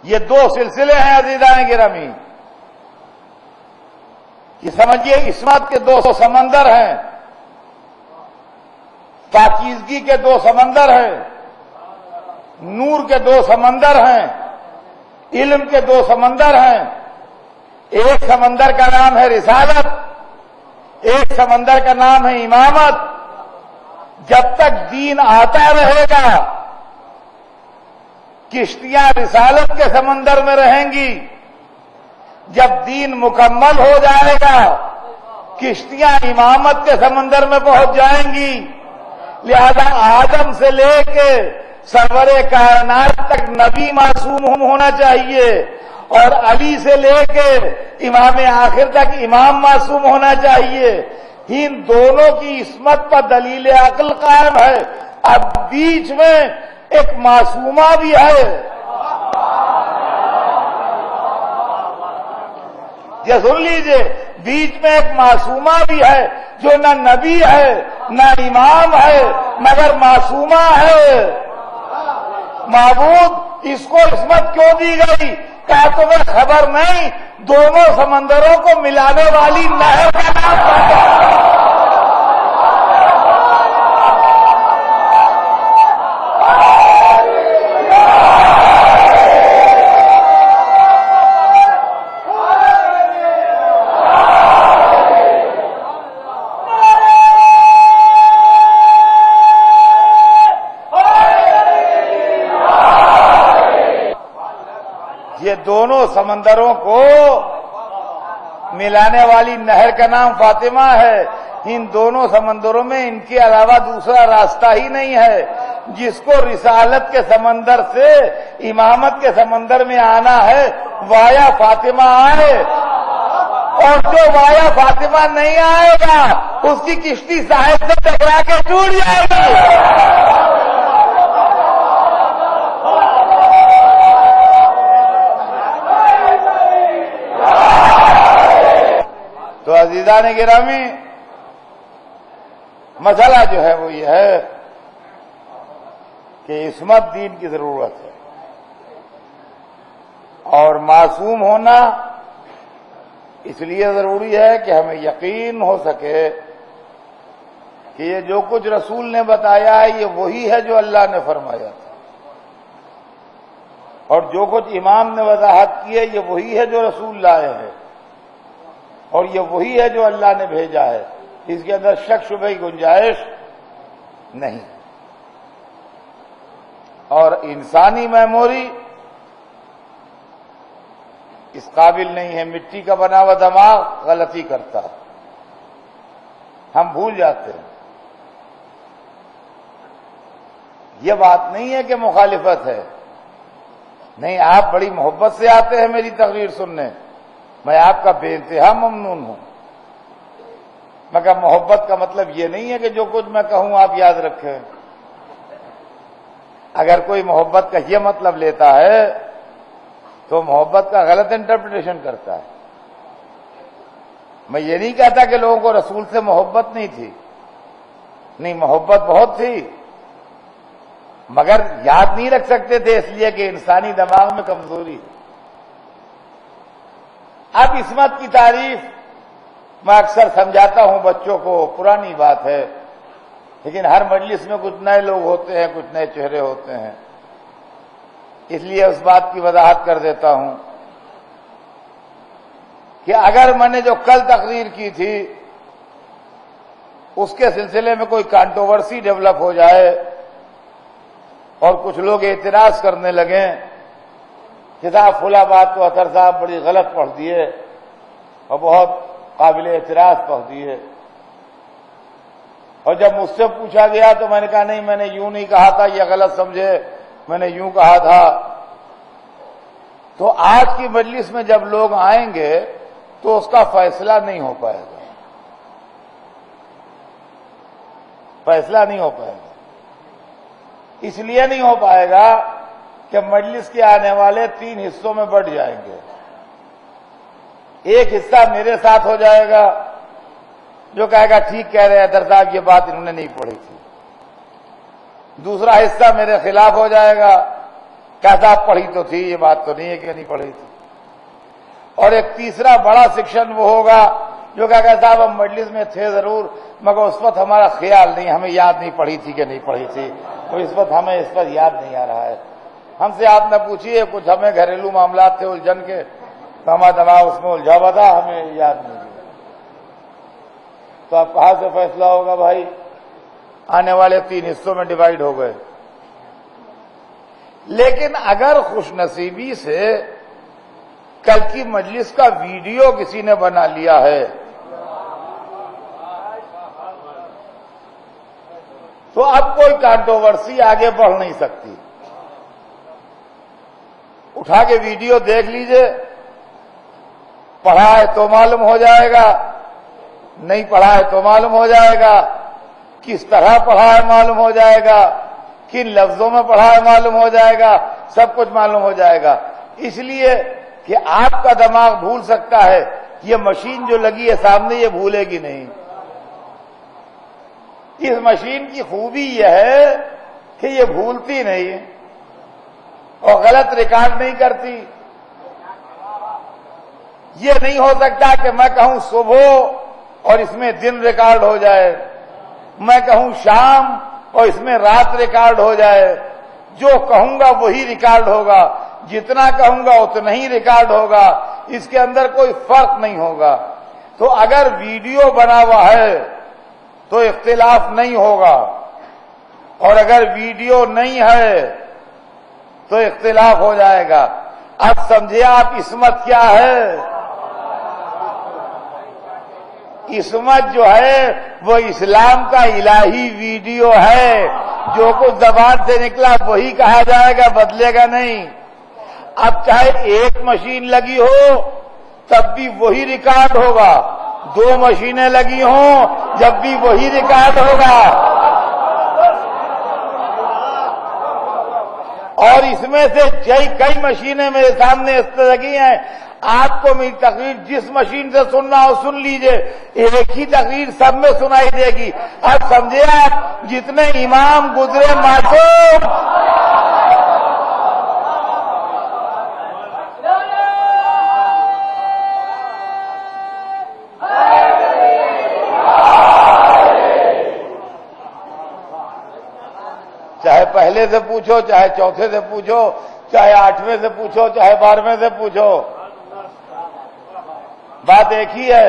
یہ دو سلسلے ہیں عزیزان گرامی، یہ سمجھیے عصمت کے دو سمندر ہیں، پاکیزگی کے دو سمندر ہیں، نور کے دو سمندر ہیں، علم کے دو سمندر ہیں۔ ایک سمندر کا نام ہے رسالت، ایک سمندر کا نام ہے امامت۔ جب تک دین آتا رہے گا کشتیاں رسالت کے سمندر میں رہیں گی، جب دین مکمل ہو جائے گا کشتیاں امامت کے سمندر میں پہنچ جائیں گی۔ لہذا آدم سے لے کے سرور کائنات تک نبی معصوم ہونا چاہیے، اور علی سے لے کے امام آخر تک امام معصوم ہونا چاہیے۔ ان دونوں کی عصمت پر دلیل عقل قائم ہے۔ اب بیچ میں ایک معصومہ بھی ہے، یہ سن لیجئے، بیچ میں ایک معصومہ بھی ہے جو نہ نبی ہے نہ امام ہے مگر معصومہ ہے۔ معبود اس کو عصمت کیوں دی گئی؟ کیا تمہیں خبر نہیں دونوں سمندروں کو ملانے والی نہر کا نام ہے؟ یہ دونوں سمندروں کو ملانے والی نہر کا نام فاطمہ ہے۔ ان دونوں سمندروں میں ان کے علاوہ دوسرا راستہ ہی نہیں ہے۔ جس کو رسالت کے سمندر سے امامت کے سمندر میں آنا ہے وایا فاطمہ آئے، اور جو وایا فاطمہ نہیں آئے گا اس کی کشتی ساحل سے ٹکرا کے ٹوٹ جائے گی۔ تو عزیزان گرامی، مسئلہ جو ہے وہ یہ ہے کہ عصمت دین کی ضرورت ہے، اور معصوم ہونا اس لیے ضروری ہے کہ ہمیں یقین ہو سکے کہ یہ جو کچھ رسول نے بتایا ہے یہ وہی ہے جو اللہ نے فرمایا تھا، اور جو کچھ امام نے وضاحت کی ہے یہ وہی ہے جو رسول لائے ہیں، اور یہ وہی ہے جو اللہ نے بھیجا ہے۔ اس کے اندر شک شبہ کی گنجائش نہیں، اور انسانی میموری اس قابل نہیں ہے۔ مٹی کا بنا ہوا دماغ غلطی کرتا، ہم بھول جاتے ہیں۔ یہ بات نہیں ہے کہ مخالفت ہے، نہیں، آپ بڑی محبت سے آتے ہیں میری تقریر سننے، میں آپ کا بے انتہا ممنون ہوں، مگر محبت کا مطلب یہ نہیں ہے کہ جو کچھ میں کہوں آپ یاد رکھیں۔ اگر کوئی محبت کا یہ مطلب لیتا ہے تو محبت کا غلط انٹرپریٹیشن کرتا ہے۔ میں یہ نہیں کہتا کہ لوگوں کو رسول سے محبت نہیں تھی، نہیں، محبت بہت تھی، مگر یاد نہیں رکھ سکتے تھے اس لیے کہ انسانی دماغ میں کمزوری ہے۔ اب عصمت کی تعریف میں اکثر سمجھاتا ہوں بچوں کو، پرانی بات ہے، لیکن ہر مجلس میں کچھ نئے لوگ ہوتے ہیں، کچھ نئے چہرے ہوتے ہیں، اس لیے اس بات کی وضاحت کر دیتا ہوں کہ اگر میں نے جو کل تقریر کی تھی اس کے سلسلے میں کوئی کانٹروورسی ڈیولپ ہو جائے اور کچھ لوگ اعتراض کرنے لگیں کہ صاحب فلاں بات تو اطہر صاحب بڑی غلط پڑھ دیے اور بہت قابل اعتراض پڑھ دیے، اور جب مجھ سے پوچھا گیا تو میں نے کہا نہیں، میں نے یوں نہیں کہا تھا، یہ غلط سمجھے، میں نے یوں کہا تھا۔ تو آج کی مجلس میں جب لوگ آئیں گے تو اس کا فیصلہ نہیں ہو پائے گا، فیصلہ نہیں ہو پائے گا۔ اس لیے نہیں ہو پائے گا کہ مجلس کے آنے والے 3 حصوں میں بٹ جائیں گے۔ ایک حصہ میرے ساتھ ہو جائے گا جو کہے گا ٹھیک کہہ رہے ہیں اطہر صاحب، یہ بات انہوں نے نہیں پڑھی تھی۔ دوسرا حصہ میرے خلاف ہو جائے گا، کہا صاحب پڑھی تو تھی، یہ بات تو نہیں ہے کہ نہیں پڑھی تھی۔ اور ایک تیسرا بڑا سیکشن وہ ہوگا جو کہا کہ صاحب ہم مجلس میں تھے ضرور، مگر اس وقت ہمارا خیال نہیں، ہمیں یاد نہیں پڑھی تھی کہ نہیں پڑھی تھی، تو اس وقت ہمیں اس پر یاد نہیں آ رہا ہے۔ ہم سے آپ نہ پوچھیے، کچھ ہمیں گھریلو معاملات تھے الجھن کے، تو ہمارا دماغ اس میں الجھا ہوا تھا، ہمیں یاد نہیں ہے۔ تو اب کہاں سے فیصلہ ہوگا بھائی؟ آنے والے 3 حصوں میں ڈیوائیڈ ہو گئے۔ لیکن اگر خوش نصیبی سے کل کی مجلس کا ویڈیو کسی نے بنا لیا ہے تو اب کوئی کانٹروورسی آگے بڑھ نہیں سکتی۔ اٹھا کے ویڈیو دیکھ لیجئے، پڑھا ہے تو معلوم ہو جائے گا، نہیں پڑھا ہے تو معلوم ہو جائے گا، کس طرح پڑھا ہے معلوم ہو جائے گا، کن لفظوں میں پڑھا ہے معلوم ہو جائے گا، سب کچھ معلوم ہو جائے گا۔ اس لیے کہ آپ کا دماغ بھول سکتا ہے، یہ مشین جو لگی ہے سامنے یہ بھولے گی نہیں۔ اس مشین کی خوبی یہ ہے کہ یہ بھولتی نہیں اور غلط ریکارڈ نہیں کرتی۔ یہ نہیں ہو سکتا کہ میں کہوں صبح اور اس میں دن ریکارڈ ہو جائے، میں کہوں شام اور اس میں رات ریکارڈ ہو جائے۔ جو کہوں گا وہی ریکارڈ ہوگا، جتنا کہوں گا اتنا ہی ریکارڈ ہوگا، اس کے اندر کوئی فرق نہیں ہوگا۔ تو اگر ویڈیو بنا ہوا ہے تو اختلاف نہیں ہوگا، اور اگر ویڈیو نہیں ہے تو اختلاف ہو جائے گا۔ اب سمجھے آپ عصمت کیا ہے؟ عصمت جو ہے وہ اسلام کا الہی ویڈیو ہے، جو کچھ زبان سے نکلا وہی کہا جائے گا، بدلے گا نہیں۔ اب چاہے ایک مشین لگی ہو تب بھی وہی ریکارڈ ہوگا، 2 مشینیں لگی ہوں جب بھی وہی ریکارڈ ہوگا۔ اور اس میں سے کئی مشینیں میرے سامنے اس طرح لگی ہیں، آپ کو میری تقریر جس مشین سے سننا ہو سن لیجئے، ایک ہی تقریر سب میں سنائی دے گی۔ اب سمجھے آپ، جتنے امام گزرے معصوم، چاہے پہلے سے پوچھو، چاہے چوتھے سے پوچھو، چاہے 8ویں سے پوچھو، چاہے 12ویں سے پوچھو، بات ایک ہی ہے،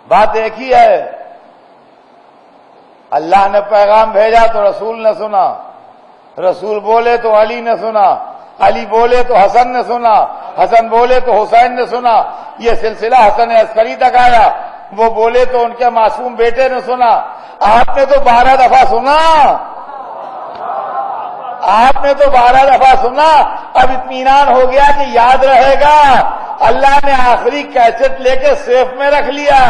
بات ایک ہی ہے۔ اللہ نے پیغام بھیجا تو رسول نے سنا، رسول بولے تو علی نے سنا، علی بولے تو حسن نے سنا، حسن بولے تو حسین نے سنا، یہ سلسلہ حسن عسکری تک آیا، وہ بولے تو ان کے معصوم بیٹے نے سنا۔ آپ نے تو 12 دفعہ سنا، آپ نے تو 12 دفعہ سنا، اب اطمینان ہو گیا کہ یاد رہے گا۔ اللہ نے آخری کیسٹ لے کے سیف میں رکھ لیا۔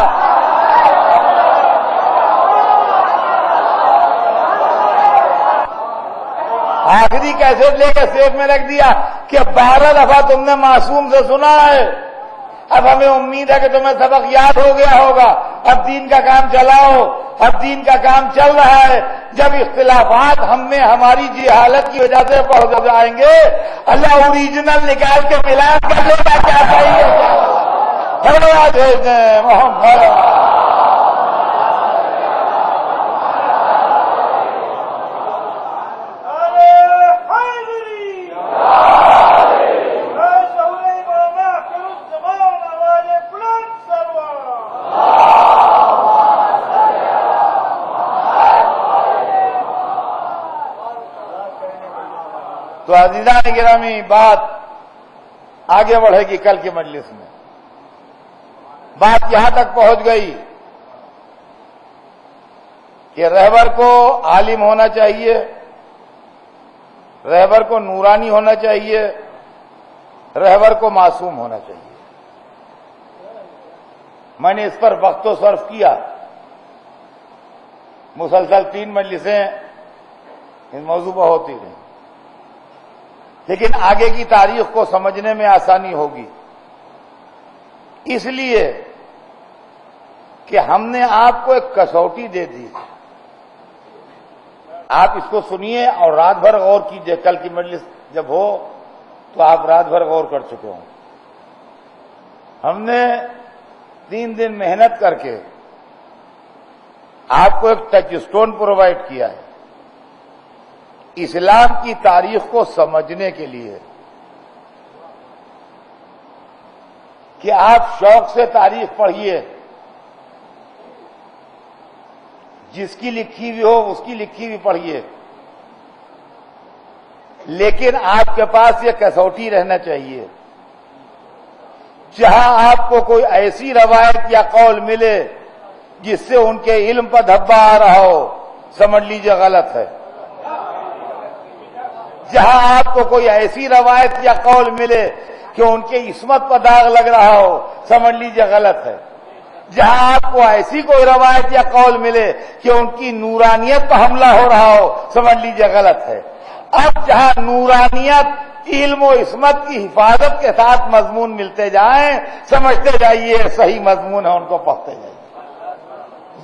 آخری کیسٹ لے کے سیف میں رکھ دیا کہ 12 دفعہ تم نے معصوم سے سنا ہے، اب ہمیں امید ہے کہ تمہیں سبق یاد ہو گیا ہوگا، اب دین کا کام چلاؤ، اب دین کا کام چل رہا ہے۔ جب اختلافات ہم میں ہماری جہالت کی وجہ سے پڑ جائیں گے، اللہ اوریجنل نکال کے ملان کر لے گا، کیا چاہیے محمد۔ تو عزیزان گرامی، بات آگے بڑھے گی کل کی مجلس میں۔ بات یہاں تک پہنچ گئی کہ رہبر کو عالم ہونا چاہیے، رہبر کو نورانی ہونا چاہیے، رہبر کو معصوم ہونا چاہیے۔ میں نے اس پر وقت و صرف کیا، مسلسل 3 مجلسیں اس موضوع پر ہوتی رہیں، لیکن آگے کی تاریخ کو سمجھنے میں آسانی ہوگی، اس لیے کہ ہم نے آپ کو ایک کسوٹی دے دی۔ آپ اس کو سنیے اور رات بھر غور کیجئے، کل کی مجلس جب ہو تو آپ رات بھر غور کر چکے ہوں۔ ہم نے 3 دن محنت کر کے آپ کو ایک ٹچ سٹون پرووائڈ کیا ہے اسلام کی تاریخ کو سمجھنے کے لیے، کہ آپ شوق سے تاریخ پڑھیے، جس کی لکھی ہوئی ہو اس کی لکھی ہوئی پڑھیے، لیکن آپ کے پاس یہ کسوٹی رہنا چاہیے، جہاں آپ کو کوئی ایسی روایت یا قول ملے جس سے ان کے علم پر دھبا آ رہا ہو، سمجھ لیجئے غلط ہے۔ جہاں آپ کو کوئی ایسی روایت یا قول ملے کہ ان کے عصمت پر داغ لگ رہا ہو، سمجھ لیجئے غلط ہے۔ جہاں آپ کو ایسی کوئی روایت یا قول ملے کہ ان کی نورانیت پر حملہ ہو رہا ہو، سمجھ لیجئے غلط ہے۔ اب جہاں نورانیت، علم و عصمت کی حفاظت کے ساتھ مضمون ملتے جائیں، سمجھتے جائیے صحیح مضمون ہے، ان کو پڑھتے جائیے۔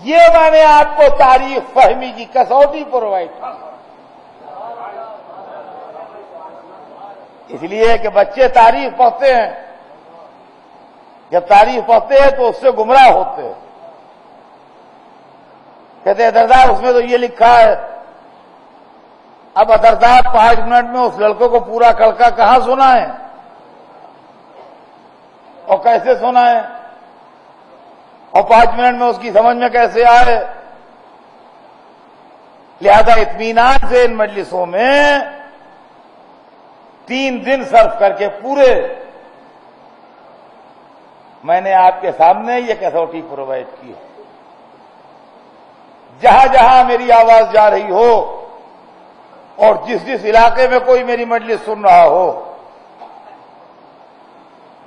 یہ میں نے آپ کو تاریخ فہمی کی کسوٹی پرووائڈ کی، اس لیے کہ بچے تاریخ پڑھتے ہیں، جب تاریخ پڑھتے ہیں تو اس سے گمراہ ہوتے ہیں، کہتے ہیں ادردار اس میں تو یہ لکھا ہے۔ اب ادردار 5 منٹ میں اس لڑکوں کو پورا کڑکا کہاں سنا ہے اور کیسے سنا ہے، اور 5 منٹ میں اس کی سمجھ میں کیسے آئے؟ لہذا اطمینان سے ان مجلسوں میں 3 دن صرف کر کے پورے میں نے آپ کے سامنے یہ کسوٹی پرووائڈ کی ہے۔ جہاں جہاں میری آواز جا رہی ہو اور جس جس علاقے میں کوئی میری مجلس سن رہا ہو،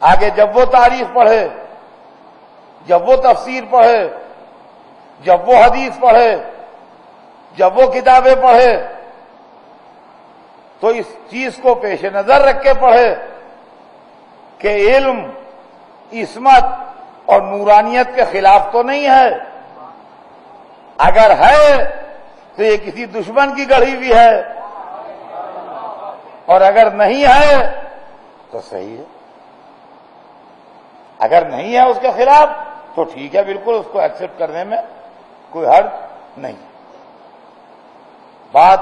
آگے جب وہ تاریخ پڑھے، جب وہ تفسیر پڑھے، جب وہ حدیث پڑھے، جب وہ کتابیں پڑھے، تو اس چیز کو پیش نظر رکھ کے پڑھے کہ علم، عصمت اور نورانیت کے خلاف تو نہیں ہے، اگر ہے تو یہ کسی دشمن کی گڑھی ہوئی ہے، اور اگر نہیں ہے تو صحیح ہے، اگر نہیں ہے اس کے خلاف تو ٹھیک ہے، بالکل اس کو ایکسپٹ کرنے میں کوئی حرج نہیں۔ بات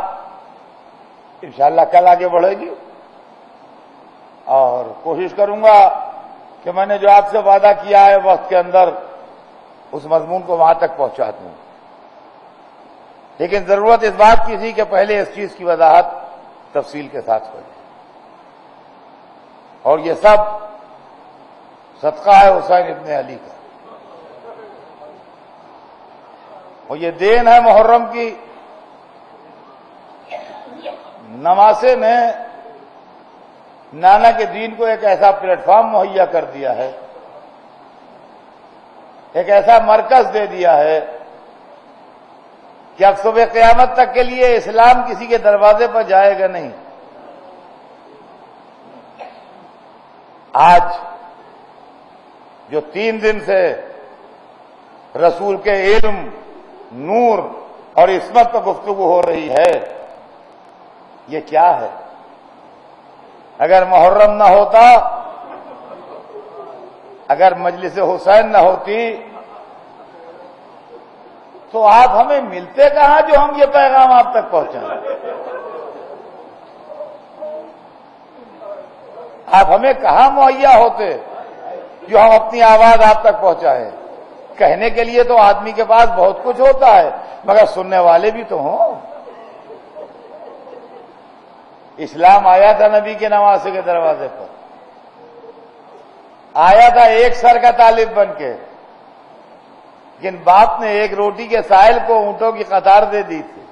انشاءاللہ کل آگے بڑھے گی، اور کوشش کروں گا کہ میں نے جو آپ سے وعدہ کیا ہے وقت کے اندر اس مضمون کو وہاں تک پہنچا دوں، لیکن ضرورت اس بات کی تھی کہ پہلے اس چیز کی وضاحت تفصیل کے ساتھ ہو جائے، اور یہ سب صدقہ ہے حسین ابن علی کا، اور یہ دین ہے محرم کی۔ نواسے نے نانا کے دین کو ایک ایسا پلیٹ فارم مہیا کر دیا ہے، ایک ایسا مرکز دے دیا ہے کہ اب صبح قیامت تک کے لیے اسلام کسی کے دروازے پر جائے گا نہیں. آج جو 3 دن سے رسول کے علم، نور اور عصمت پر گفتگو ہو رہی ہے، یہ کیا ہے؟ اگر محرم نہ ہوتا، اگر مجلس حسین نہ ہوتی، تو آپ ہمیں ملتے کہاں جو ہم یہ پیغام آپ تک پہنچائیں؟ آپ ہمیں کہاں مہیا ہوتے جو ہم اپنی آواز آپ تک پہنچائیں؟ کہنے کے لیے تو آدمی کے پاس بہت کچھ ہوتا ہے، مگر سننے والے بھی تو ہوں. اسلام آیا تھا نبی کے نواسے کے دروازے پر، آیا تھا ایک سر کا طالب بن کے، لیکن باپ نے ایک روٹی کے سائل کو اونٹوں کی قطار دے دی تھی.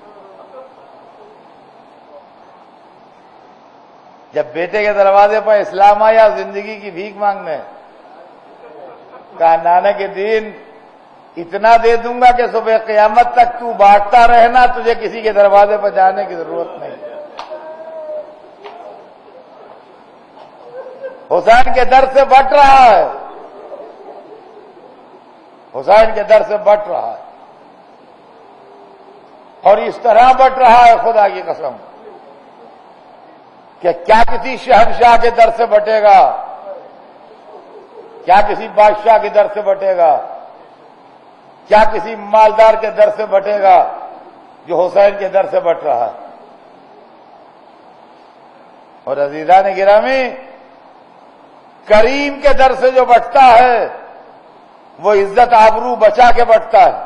جب بیٹے کے دروازے پر اسلام آیا زندگی کی بھیک مانگنے، کہا نانا کے دین اتنا دے دوں گا کہ صبح قیامت تک تو بانٹتا رہنا، تجھے کسی کے دروازے پر جانے کی ضرورت نہیں. حسین کے در سے بٹ رہا ہے، حسین کے در سے بٹ رہا ہے، اور اس طرح بٹ رہا ہے خدا کی قسم کہ کیا کسی شہنشاہ کے در سے بٹے گا، کیا کسی بادشاہ کے در سے بٹے گا، کیا کسی مالدار کے در سے بٹے گا جو حسین کے در سے بٹ رہا ہے. اور عزیزان گرامی، کریم کے در سے جو بٹتا ہے وہ عزت آبرو بچا کے بٹتا ہے.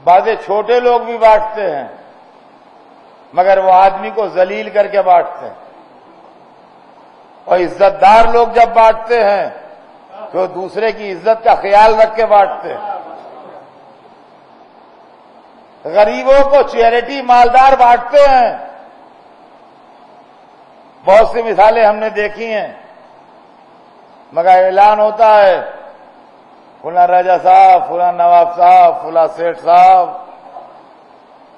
بعضے چھوٹے لوگ بھی بانٹتے ہیں، مگر وہ آدمی کو ذلیل کر کے بانٹتے ہیں. اور عزت دار لوگ جب بانٹتے ہیں تو دوسرے کی عزت کا خیال رکھ کے بانٹتے ہیں. غریبوں کو چیریٹی مالدار بانٹتے ہیں. بہت سی مثالیں ہم نے دیکھی ہیں، مگر اعلان ہوتا ہے فلاں راجا صاحب، فلاں نواب صاحب، فلاں سیٹھ صاحب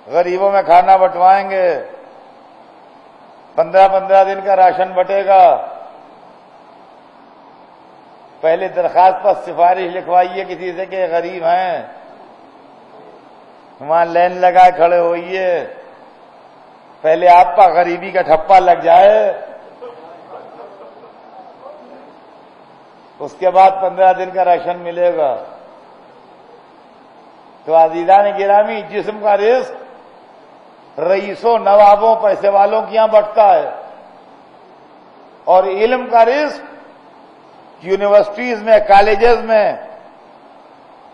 غریبوں میں کھانا بٹوائیں گے، 15 دن کا راشن بٹے گا. پہلے درخواست پر سفارش لکھوائیے کسی سے کہ غریب ہیں، وہاں لائن لگائے کھڑے ہوئیے، پہلے آپ کا غریبی کا ٹھپا لگ جائے، اس کے بعد 15 دن کا راشن ملے گا. تو عزیزان گرامی، جسم کا رزق رئیسوں، نوابوں، پیسے والوں کے یہاں بٹتا ہے، اور علم کا رزق یونیورسٹیز میں، کالجز میں،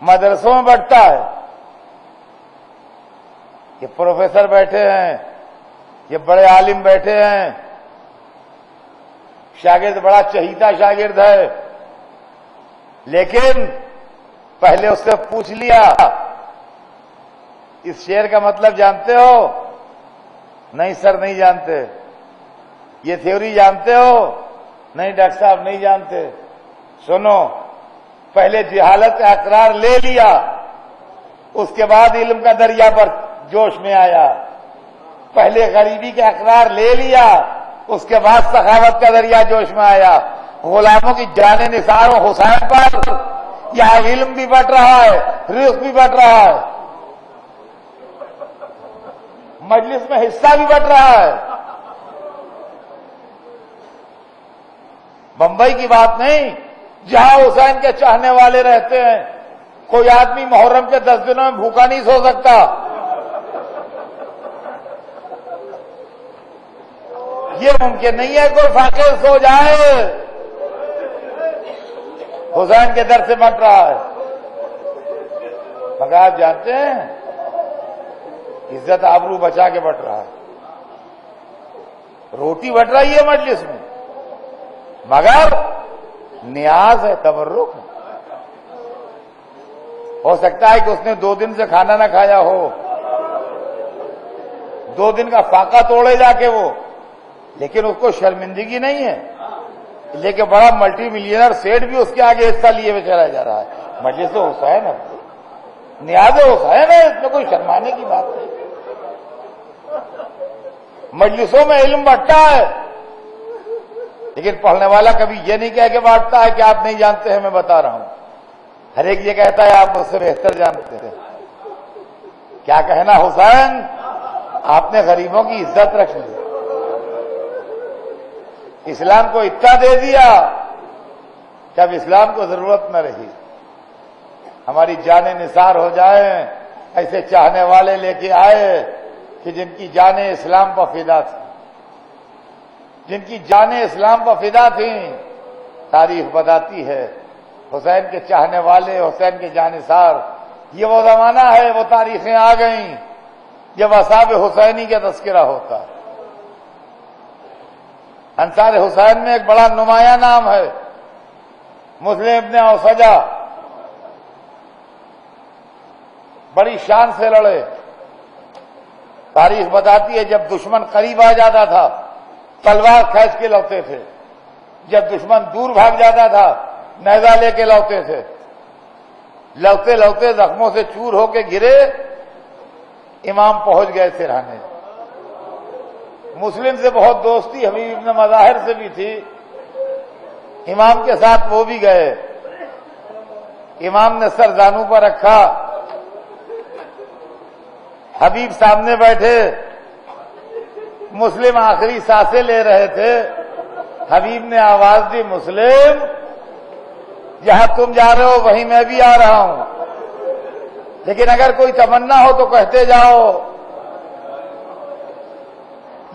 مدرسوں میں بٹتا ہے. یہ پروفیسر بیٹھے ہیں، یہ بڑے عالم بیٹھے ہیں، شاگرد بڑا چہیتا شاگرد ہے، لیکن پہلے اس سے پوچھ لیا اس شعر کا مطلب جانتے ہو؟ نہیں سر نہیں جانتے. یہ تھیوری جانتے ہو؟ نہیں ڈاکٹر صاحب نہیں جانتے. سنو، پہلے جہالت کا اقرار لے لیا، اس کے بعد علم کا دریا پر جوش میں آیا. پہلے غریبی کا اقرار لے لیا، اس کے بعد سخاوت کا دریا جوش میں آیا. غلاموں کی جانیں نثار و حسین پر یہاں علم بھی بٹ رہا ہے، رزق بھی بٹ رہا ہے، مجلس میں حصہ بھی بٹ رہا ہے. بمبئی کی بات نہیں، جہاں حسین کے چاہنے والے رہتے ہیں، کوئی آدمی محرم کے 10 دنوں میں بھوکا نہیں سو سکتا. یہ ممکن نہیں ہے کوئی فاقے سو جائے. حسین کے در سے بٹ رہا ہے. مگر آپ جانتے ہیں عزت آبرو بچا کے بٹ رہا ہے. روٹی بٹ رہی ہے مجلس میں، مگر نیاز ہے، تبرک ہے. ہو سکتا ہے کہ اس نے 2 دن سے کھانا نہ کھایا ہو، 2 دن کا فاقہ توڑے جا کے وہ، لیکن اس کو شرمندگی نہیں ہے. لیکن بڑا ملٹی ملینر سیٹ بھی اس کے آگے حصہ لیے ہوئے چلا جا رہا ہے. مجلس حسین ہے. نیاز حسین ہے، اس میں کوئی شرمانے کی بات نہیں۔ مجلسوں میں علم بانٹتا ہے، لیکن پڑھنے والا کبھی یہ نہیں کہہ کے بانٹتا ہے کہ آپ نہیں جانتے ہیں، میں بتا رہا ہوں۔ ہر ایک یہ کہتا ہے آپ مجھ سے بہتر جانتے ہیں۔ کیا کہنا حسین، آپ نے غریبوں کی عزت رکھ لی، اسلام کو اتنا دے دیا کہ اب اسلام کو ضرورت نہ رہی۔ ہماری جانیں نثار ہو جائیں، ایسے چاہنے والے لے کے آئے کہ جن کی جانیں اسلام پر فدا تھیں، جن کی جانیں اسلام پر فدا تھیں۔ تاریخ بتاتی ہے حسین کے چاہنے والے، حسین کے جانثار، یہ وہ زمانہ ہے، وہ تاریخیں آ گئیں جب اصحاب حسینی کا تذکرہ ہوتا ہے۔ انصار حسین میں ایک بڑا نمایاں نام ہے مسلم ابن اوسجہ، بڑی شان سے لڑے۔ تاریخ بتاتی ہے جب دشمن قریب آ جاتا تھا تلوار کھینچ کے لوٹتے تھے، جب دشمن دور بھاگ جاتا تھا نیزہ لے کے لوٹتے تھے۔ لوٹتے لوٹتے زخموں سے چور ہو کے گرے، امام پہنچ گئے سرہانے۔ مسلم سے بہت دوستی حبیب ابن مظاہر سے بھی تھی، امام کے ساتھ وہ بھی گئے۔ امام نے سر زانو پر رکھا، حبیب سامنے بیٹھے، مسلم آخری سانسیں لے رہے تھے۔ حبیب نے آواز دی، مسلم جہاں تم جا رہے ہو وہیں میں بھی آ رہا ہوں، لیکن اگر کوئی تمنا ہو تو کہتے جاؤ۔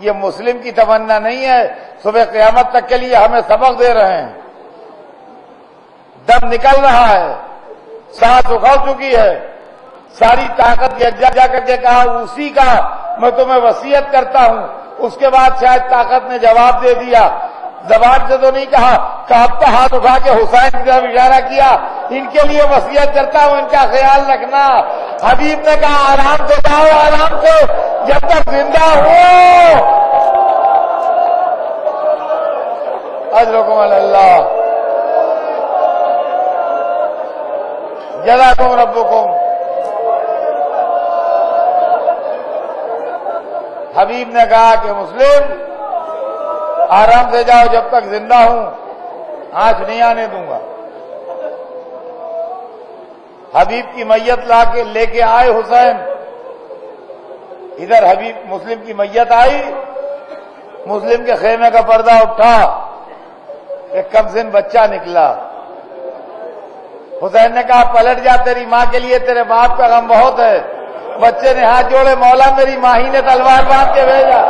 یہ مسلم کی تمنا نہیں ہے، صبح قیامت تک کے لیے ہمیں سبق دے رہے ہیں۔ دم نکل رہا ہے، سانس اکھڑ چکی ہے، ساری طاقت یکجا کر کے کہا اسی کا میں تمہیں وصیت کرتا ہوں۔ اس کے بعد شاید طاقت نے جواب دے دیا، زبان سے تو نہیں کہا، کانپتا ہاتھ اٹھا کے حسین کی طرف اشارہ کیا، ان کے لیے وصیت کرتا ہوں، ان کا خیال رکھنا۔ حبیب نے کہا آرام سے جاؤ، آرام سے، جب تک زندہ ہو۔ اجرکم اللہ، جزاکم ربکم۔ حبیب نے کہا کہ مسلم آرام سے جاؤ، جب تک زندہ ہوں آنچ نہیں آنے دوں گا۔ حبیب کی میت لا کے لے کے آئے حسین، ادھر حبیب مسلم کی میت آئی، مسلم کے خیمے کا پردہ اٹھا، ایک کم سن بچہ نکلا۔ حسین نے کہا پلٹ جا، تیری ماں کے لیے تیرے باپ کا غم بہت ہے۔ بچے نے ہاتھ جوڑے، مولا میری ماں ہی نے تلوار باندھ کے بھیجا۔